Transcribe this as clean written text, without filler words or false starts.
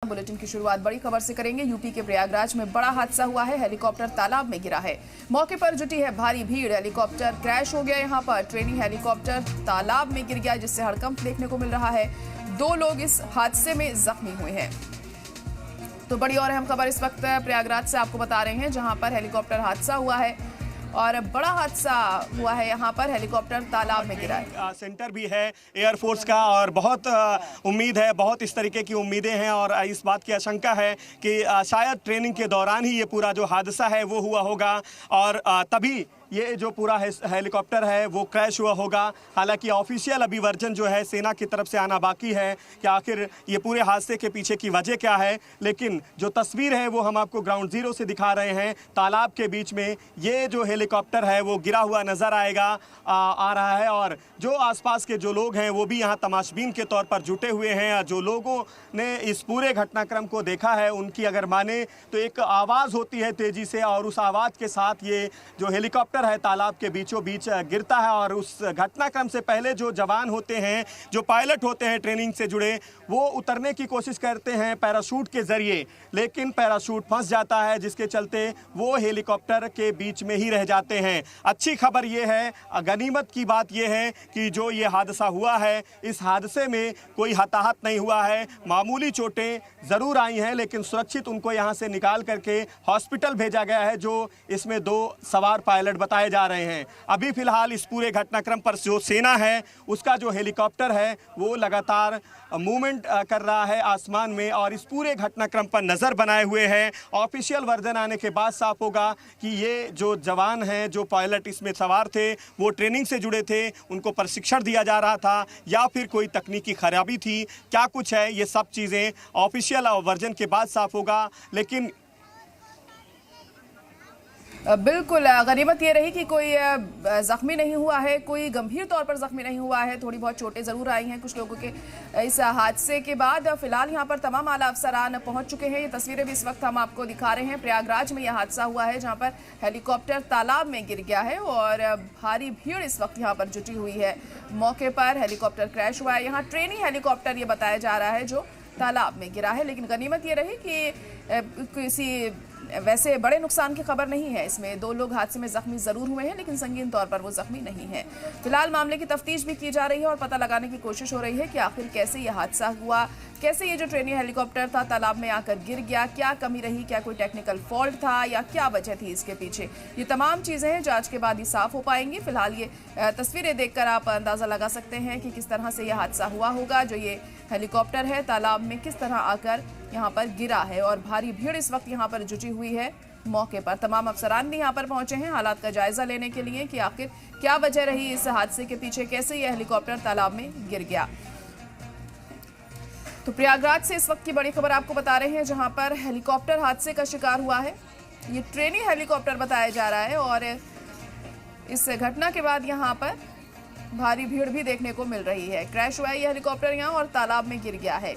Bulletin की शुरुआत बड़ी खबर से करेंगे। यूपी के प्रयागराज में बड़ा हादसा हुआ है। हेलीकॉप्टर तालाब में गिरा है। मौके पर जुटी है भारी भीड़। हेलीकॉप्टर क्रैश हो गया। यहां पर ट्रेनिंग हेलीकॉप्टर तालाब में गिर गया, जिससे हड़कंप देखने को मिल रहा है। 2 लोग इस हादसे में जख्मी हुए हैं। तो बड़ी और अहम खबर इस वक्त प्रयागराज से आपको बता रहे हैं, जहां पर हेलीकॉप्टर हादसा हुआ है और बड़ा हादसा हुआ है। यहाँ पर हेलीकॉप्टर तालाब में गिरा है। सेंटर भी है एयरफोर्स का और बहुत उम्मीद है, बहुत इस तरीके की उम्मीदें हैं और इस बात की आशंका है कि शायद ट्रेनिंग के दौरान ही ये पूरा जो हादसा है वो हुआ होगा और तभी ये जो पूरा हेलीकॉप्टर है वो क्रैश हुआ होगा। हालांकि ऑफिशियल अभी वर्जन जो है सेना की तरफ से आना बाकी है कि आखिर ये पूरे हादसे के पीछे की वजह क्या है। लेकिन जो तस्वीर है वो हम आपको ग्राउंड जीरो से दिखा रहे हैं। तालाब के बीच में ये जो हेलीकॉप्टर है वो गिरा हुआ नज़र आ रहा है और जो आसपास के जो लोग हैं वो भी यहाँ तमाशबीन के तौर पर जुटे हुए हैं। जो लोगों ने इस पूरे घटनाक्रम को देखा है उनकी अगर माने तो एक आवाज़ होती है तेज़ी से और उस आवाज़ के साथ ये जो हेलीकॉप्टर है तालाब के बीचों बीच गिरता है। और उस घटनाक्रम से पहले जो जवान होते हैं, जो पायलट होते हैं ट्रेनिंग से जुड़े, वो उतरने की कोशिश करते हैं पैराशूट के जरिए, लेकिन पैराशूट फंस जाता है, जिसके चलते वो हेलीकॉप्टर के बीच में ही रह जाते हैं। अच्छी खबर ये है, गनीमत की बात ये है कि जो ये हादसा हुआ है इस हादसे में कोई हताहत नहीं हुआ है। मामूली चोटें ज़रूर आई हैं, लेकिन सुरक्षित उनको यहाँ से निकाल करके हॉस्पिटल भेजा गया है, जो इसमें 2 सवार पायलट बताए जा रहे हैं। अभी फिलहाल इस पूरे घटनाक्रम पर जो सेना है उसका जो हेलीकॉप्टर है वो लगातार मूवमेंट कर रहा है आसमान में और इस पूरे घटनाक्रम पर नज़र बनाए हुए है। ऑफिशियल वर्जन आने के बाद साफ होगा कि ये जो जवान हैं, जो पायलट इसमें सवार थे, वो ट्रेनिंग से जुड़े थे, उनको प्रशिक्षण दिया जा रहा था या फिर कोई तकनीकी खराबी थी, क्या कुछ है, ये सब चीज़ें ऑफिशियल वर्जन के बाद साफ होगा। लेकिन बिल्कुल गनीमत ये रही कि कोई जख्मी नहीं हुआ है, कोई गंभीर तौर पर जख्मी नहीं हुआ है। थोड़ी बहुत चोटें जरूर आई हैं कुछ लोगों के इस हादसे के बाद। फिलहाल यहाँ पर तमाम आला अफसरान पहुंच चुके हैं। ये तस्वीरें भी इस वक्त हम आपको दिखा रहे हैं। प्रयागराज में यह हादसा हुआ है, जहाँ पर हेलीकॉप्टर तालाब में गिर गया है और भारी भीड़ इस वक्त यहाँ पर जुटी हुई है। मौके पर हेलीकॉप्टर क्रैश हुआ है। यहाँ ट्रेनिंग हेलीकॉप्टर ये बताया जा रहा है जो तालाब में गिरा है। लेकिन गनीमत ये रही कि किसी वैसे बड़े नुकसान की खबर नहीं है। इसमें 2 लोग हादसे में जख्मी जरूर हुए हैं, लेकिन संगीन तौर पर वो जख्मी नहीं है। फिलहाल मामले की तफ्तीश भी की जा रही है और पता लगाने की कोशिश हो रही है कि आखिर कैसे ये हादसा हुआ, कैसे ये जो ट्रेनिंग हेलीकॉप्टर था तालाब में आकर गिर गया, क्या कमी रही, क्या कोई टेक्निकल फॉल्ट था या क्या वजह थी इसके पीछे। ये तमाम चीजें हैं, जांच के बाद ही साफ हो पाएंगी। फिलहाल ये तस्वीरें देखकर आप अंदाजा लगा सकते हैं कि किस तरह से यह हादसा हुआ होगा। जो ये हेलीकॉप्टर है तालाब में किस तरह आकर यहाँ पर गिरा है और भारी भीड़ इस वक्त यहाँ पर जुटी हुई है। मौके पर तमाम अफसरान भी यहाँ पर पहुंचे हैं हालात का जायजा लेने के लिए कि आखिर क्या वजह रही इस हादसे के पीछे, कैसे यह हेलीकॉप्टर तालाब में गिर गया। तो प्रयागराज से इस वक्त की बड़ी खबर आपको बता रहे हैं, जहां पर हेलीकॉप्टर हादसे का शिकार हुआ है। ये ट्रेनिंग हेलीकॉप्टर बताया जा रहा है और इस घटना के बाद यहां पर भारी भीड़ भी देखने को मिल रही है। क्रैश हुआ है ये हेलीकॉप्टर यहां और तालाब में गिर गया है।